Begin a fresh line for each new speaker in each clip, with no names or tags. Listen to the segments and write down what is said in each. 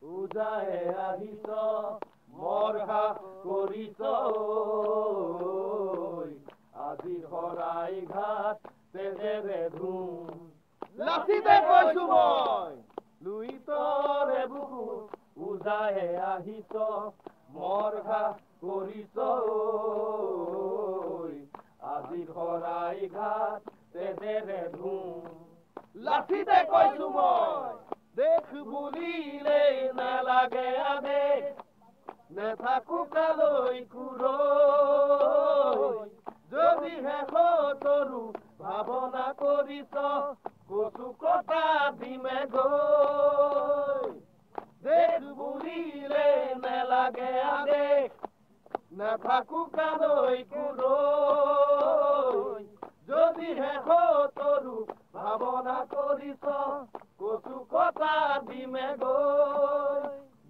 উজায়ে আহিছ মৰহা কৰিছ আজি শৰাই ঘাট তেজেৰে ধুম লাচিতে কৈছো মই লুইতৰে বুকুত উজায়ে আহিছ মৰহা কৰিছ আজি শৰাই ঘাট তেজেৰে ধুম লাচিতে কৈছো মই দেখ বুলিলেই নালাগে আদেশ নেথাকো কালৈ কুৰৈ যদিহে সতৰু ভাৱনা কৰিছ কচু কটা দিমে গৈ দেখ বুলিলেই নালাগে আদেশ নেথাকো কালৈ কুৰৈ যদিহে সতৰু ভাৱনা কৰিছ কচু কটা দিমে গৈ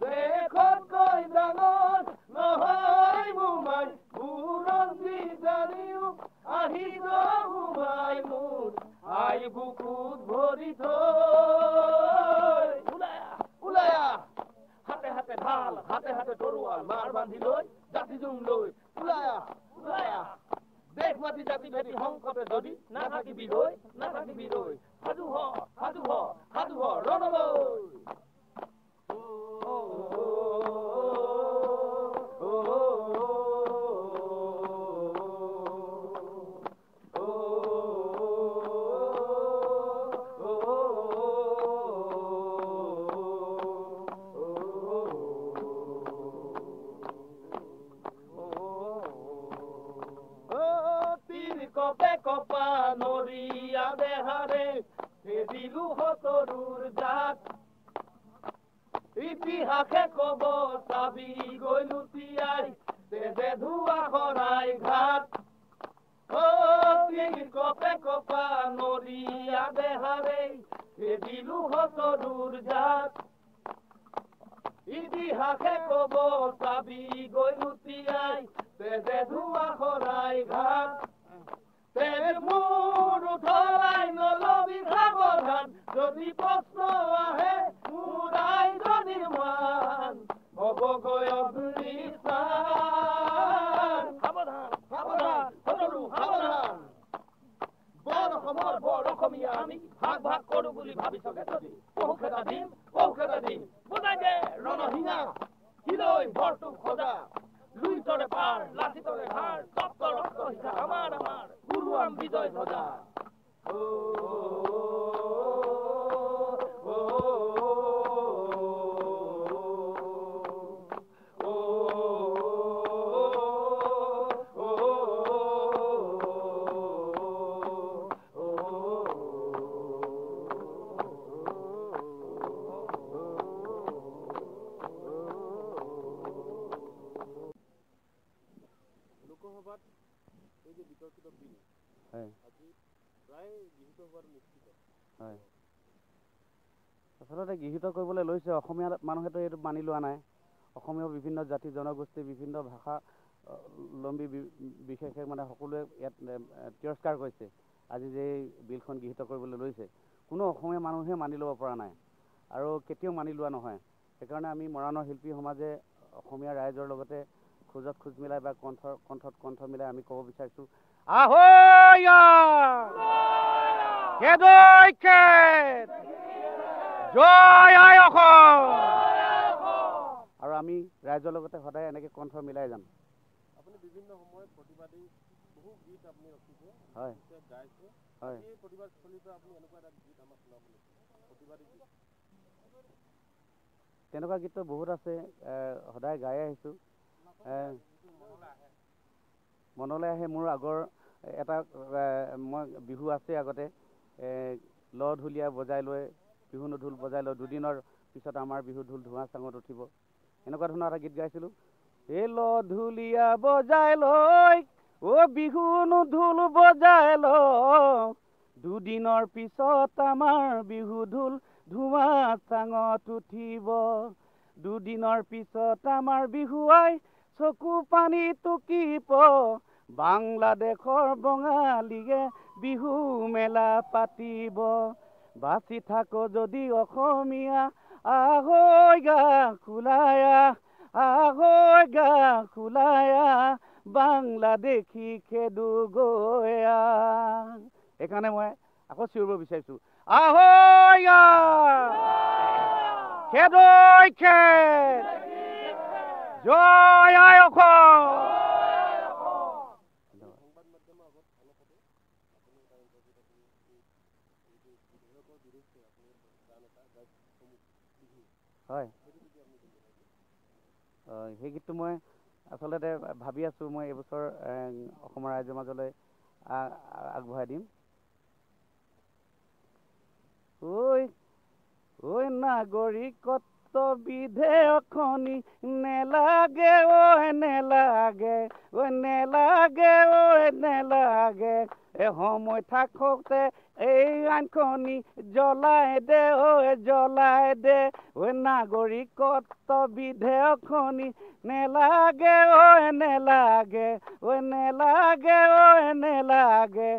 দেশতকৈ ডাঙৰ নহয় মোমাই বুৰঞ্জী জানিও আহিছ মোমাই মোৰ আই বুকুত ভৰি থৈ ওলাই হাতে হাতে ঢাল হাতে হাতে তৰোৱাল মাৰ বান্ধি লৈ জাতি জুম লৈ ওলাই দেশ মাতি জাতি ভেটি সংকটে যদি নাথাকিবি ৰৈ সাজু হ ৰণলৈ কপা নৰিয়া দেহাৰে দিলু সতৰুৰ জাত ইতিহাসে কব চাবি গৈ লুটিয়াই তেজে ধোৱা শৰাই ঘাট কপা নৰিয়া দেহাৰে দিলু সতৰুৰ জাত ইতিহাসে কব চাবি গৈ লুটিয়াই তেজে ধোৱা শৰাই ঘাট তেজ মোৰ উঠলাই নলবি সাৱধান যদি প্ৰশ্ন আহে মোৰ আইজনীৰ মান হ'বগৈ অগ্নিস্থান সাৱধান বৰ অসমৰ বৰ অসমীয়া আমি ভাগ কৰো বুলি ভাবিছগে যদি পহুক এটা দিম বুজাই দে ৰণসিঙা হিলৈ ভৰটোক সজা লুইতৰে পাৰ লাচিতৰে ধাৰ তপ্ত ৰক্ত হিচা আমাৰ গুৰুৱাম বিজয় ধ্বজা
আচলতে গৃহীত কৰিবলৈ লৈছে অসমীয়া মানুহেতো এইটো মানি লোৱা নাই অসমীয়া বিভিন্ন জাতি জনগোষ্ঠী বিভিন্ন ভাষা লম্বী বিশেষে মানে সকলোৱে ইয়াত তিৰস্কাৰ কৰিছে আজি যে বিলখন গৃহীত কৰিবলৈ লৈছে কোনো অসমীয়া মানুহে মানি ল'ব পৰা নাই আৰু কেতিয়াও মানি লোৱা নহয় সেইকাৰণে আমি মৰাণৰ শিল্পী সমাজে অসমীয়া ৰাইজৰ লগতে খোজত খোজ মিলাই বা কণ্ঠত কণ্ঠ মিলাই আমি ক'ব বিচাৰিছোঁ আহোয়া জয় আই অসম আৰু আমি ৰাইজৰ লগতে সদায় এনেকৈ কণ্ঠ মিলাই যাম
আপুনি বিভিন্ন সময়ত প্ৰতিবাদী বহু গীত আপুনি ৰচিছে
হয়
গাইছে
হয়
এই প্ৰতিবাদস্থলীৰ পৰা আপুনি এনেকুৱা এটা গীত আমাক শুনাবলৈ প্ৰতিবাদী গীত
তেনেকুৱা গীতটো বহুত আছে সদায় গাই আহিছোঁ মনলৈ আহে মোৰ আগৰ এটা মই বিহু আছে আগতে ল ঢুলীয়া বজাই লৈ বিহু ঢোল বজাই লৈ দুদিনৰ পিছত আমাৰ বিহু ঢোল ধোঁৱা চাঙত উঠিব এনেকুৱা ধৰণৰ এটা গীত গাইছিলোঁ এই ল ঢুলীয়া বজাই লৈ বিহু ঢোল বজাই ল দুদিনৰ পিছত আমাৰ বিহু ঢোল ধোঁৱা চাঙত উঠিব দুদিনৰ পিছত আমাৰ বিহু আই চকু পানী টুকিব বাংলাদেশৰ বঙালীয়ে বিহু মেলা পাতিব বাচি থাকো যদি অসমীয়া আহৈ গা খোলায়া আহৈ গা খোলায়া বাংলাদেশী খেদু গয়া এইকাৰণে মই আকৌ চিঞৰিব বিচাৰিছোঁ আহৈ গা খেদৈ খেদ জয় আই অসম হয় সেই গীতটো মই আচলতে ভাবি আছোঁ মই এইবছৰ অসমৰ ৰাইজৰ মাজলৈ আগবঢ়াই দিম ঐ নাগৰিকত্ব বিধেয়কখনি নেলাগে নেলাগে নেলাগে সময় থাকোঁতে এই আইনখনি জ্বলাই দে নাগৰিকত্ব বিধেয়কখনি নেলাগে নেলাগে নেলাগে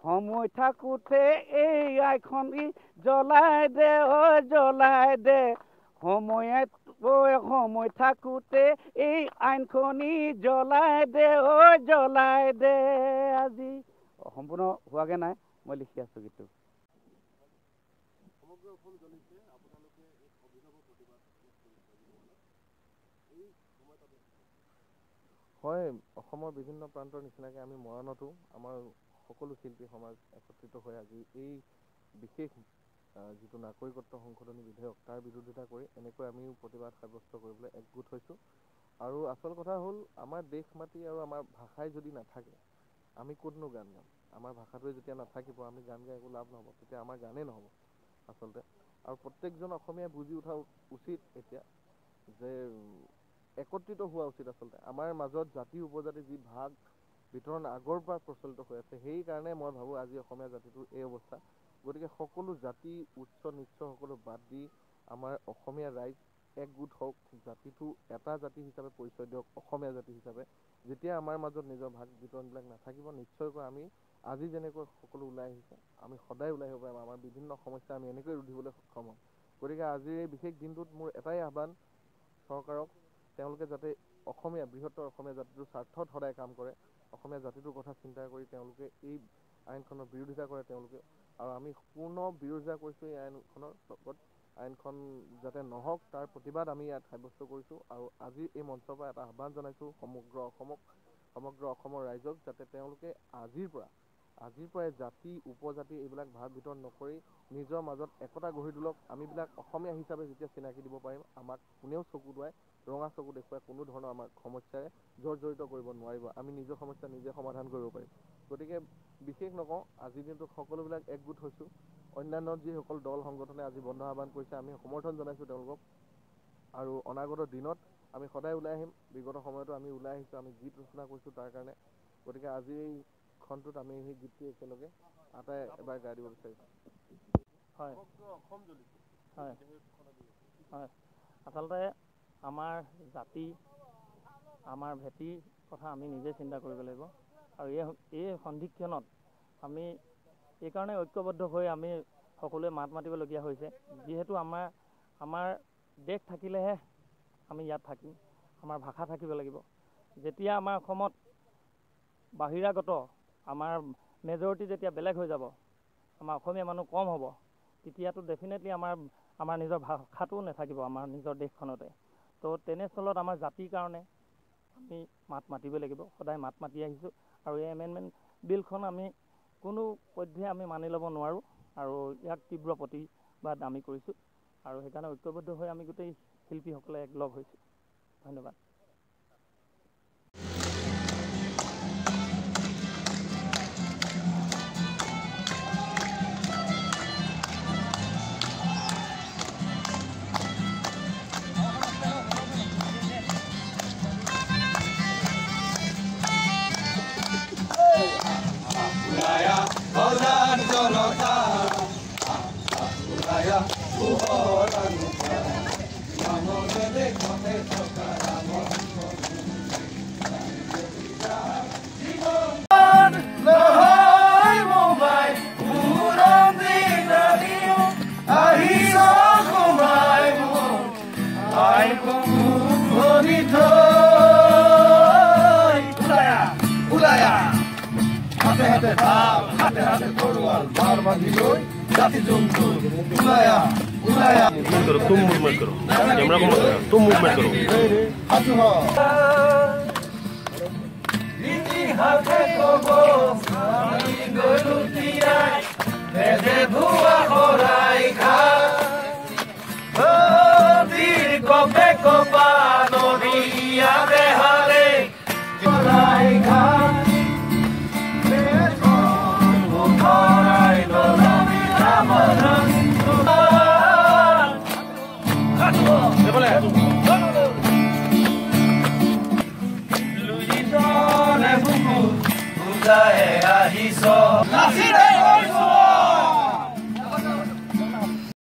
সময় থাকোঁতে এই আইনখনি জ্বলাই দে সময় থাকোঁতে এই আইনখনি জ্বলাই দে আজি সম্পূৰ্ণ হোৱাগৈ নাই মই লিখি আছোঁ গীতটো
হয় অসমৰ বিভিন্ন প্ৰান্তৰ নিচিনাকৈ আমি মৰাণতো আমাৰ সকলো শিল্পী সমাজ একত্ৰিত হৈ আজি এই বিশেষ যিটো নাগৰিকত্ব সংশোধনী বিধেয়ক তাৰ বিৰোধিতা কৰি এনেকৈ আমিও প্ৰতিবাদ সাব্যস্ত কৰিবলৈ একগোট হৈছোঁ আৰু আচল কথা হ'ল আমাৰ দেশ মাটি আৰু আমাৰ ভাষাই যদি নাথাকে আমি ক'তনো গান গাম আমাৰ ভাষাটোৱে যেতিয়া নাথাকিব আমি গান গাই একো লাভ নহ'ব তেতিয়া আমাৰ গানেই নহ'ব আচলতে আৰু প্ৰত্যেকজন অসমীয়াই বুজি উঠা উচিত এতিয়া যে একত্ৰিত হোৱা উচিত আচলতে আমাৰ মাজত জাতি উপজাতি যি ভাগ বিতৰণ আগৰ পৰা প্ৰচলিত হৈ আছে সেইকাৰণে মই ভাবোঁ আজি অসমীয়া জাতিটোৰ এই অৱস্থা গতিকে সকলো জাতি উচ্চ নিচ্চ সকলো বাদ দি আমাৰ অসমীয়া ৰাইজ একগোট হওক জাতিটো এটা জাতি হিচাপে পৰিচয় দিয়ক অসমীয়া জাতি হিচাপে যেতিয়া আমাৰ মাজত নিজৰ ভাগ বিতৰণবিলাক নাথাকিব নিশ্চয়কৈ আমি আজি যেনেকৈ সকলো ওলাই আহিছে আমি সদায় ওলাই আহিব পাৰিম আমাৰ বিভিন্ন সমস্যা আমি এনেকৈ ৰুধিবলৈ সক্ষম হ'ম গতিকে আজিৰ এই বিশেষ দিনটোত মোৰ এটাই আহ্বান চৰকাৰক তেওঁলোকে যাতে অসমীয়া বৃহত্তৰ অসমীয়া জাতিটোৰ স্বাৰ্থত সদায় কাম কৰে অসমীয়া জাতিটোৰ কথা চিন্তা কৰি তেওঁলোকে এই আইনখনৰ বিৰোধিতা কৰে তেওঁলোকে আৰু আমি পূৰ্ণ বিৰোধিতা কৰিছোঁ এই আইনখনৰ লগত আইনখন যাতে নহওক তাৰ প্ৰতিবাদ আমি ইয়াত সাব্যস্ত কৰিছোঁ আৰু আজি এই মঞ্চৰ পৰা এটা আহ্বান জনাইছোঁ সমগ্ৰ অসমৰ ৰাইজক যাতে তেওঁলোকে আজিৰ পৰাই জাতি উপজাতি এইবিলাক ভাগ বিতৰণ নকৰি নিজৰ মাজত একতা গঢ়ি তোলক আমিবিলাক অসমীয়া হিচাপে যেতিয়া চিনাকি দিব পাৰিম আমাক কোনেও চকু দুৱাই ৰঙা চকু দেখুৱাই কোনো ধৰণৰ আমাক সমস্যাৰে জৰ্জৰিত কৰিব নোৱাৰিব আমি নিজৰ সমস্যা নিজে সমাধান কৰিব পাৰিম গতিকে বিশেষ নকওঁ আজিৰ দিনটোত সকলোবিলাক একগোট হৈছোঁ অন্যান্য যিসকল দল সংগঠনে আজি বন্ধ আহ্বান কৰিছে আমি সমৰ্থন জনাইছোঁ তেওঁলোকক আৰু অনাগত দিনত আমি সদায় ওলাই আহিম বিগত সময়তো আমি ওলাই আহিছোঁ আমি গীত ৰচনা কৰিছোঁ তাৰ কাৰণে গতিকে আজি এই ক্ষণটোত আমি সেই গীতটি একেলগে আটাই এবাৰ গাই দিব বিচাৰিছোঁ
হয় হয় হয় আচলতে আমাৰ জাতি আমাৰ ভেটিৰ কথা আমি নিজে চিন্তা কৰিব লাগিব আৰু এই সন্ধিক্ষণত আমি এইকাৰণে ঐক্যবদ্ধ হৈ আমি সকলোৱে মাত মাতিবলগীয়া হৈছে যিহেতু আমাৰ দেশ থাকিলেহে আমি ইয়াত থাকিম আমাৰ ভাষা থাকিব লাগিব যেতিয়া আমাৰ অসমত বাহিৰাগত আমাৰ মেজৰিটি যেতিয়া বেলেগ হৈ যাব আমাৰ অসমীয়া মানুহ কম হ'ব তেতিয়াতো ডেফিনেটলি আমাৰ নিজৰ ভাষাটোও নাথাকিব আমাৰ নিজৰ দেশখনতে তো তেনেস্থলত আমাৰ জাতিৰ কাৰণে আমি মাত মাতিব লাগিব সদায় মাত মাতি আহিছোঁ আৰু এই এমেণ্ডমেণ্ট বিলখন আমি কোনো পধ্যে আমি মানি ল'ব নোৱাৰোঁ আৰু ইয়াক তীব্ৰ প্ৰতিবাদ আমি কৰিছোঁ আৰু সেইকাৰণে ঐক্যবদ্ধ হৈ আমি গোটেই শিল্পীসকলে একলগ হৈছোঁ ধন্যবাদ ভৰি থৈ ওলায়া হাতে হাতে ঢাল হাতে হাতে তৰোৱাল বাৰ বান্ধি লৈ জাতি জন্তু ওলায়া
तुम मूवमेंट करो कैमरा को मत करो तुम मूवमेंट करो
হাতু ইতিহাসে কব আমি গলো তিয়াই ধুৱা হৰাই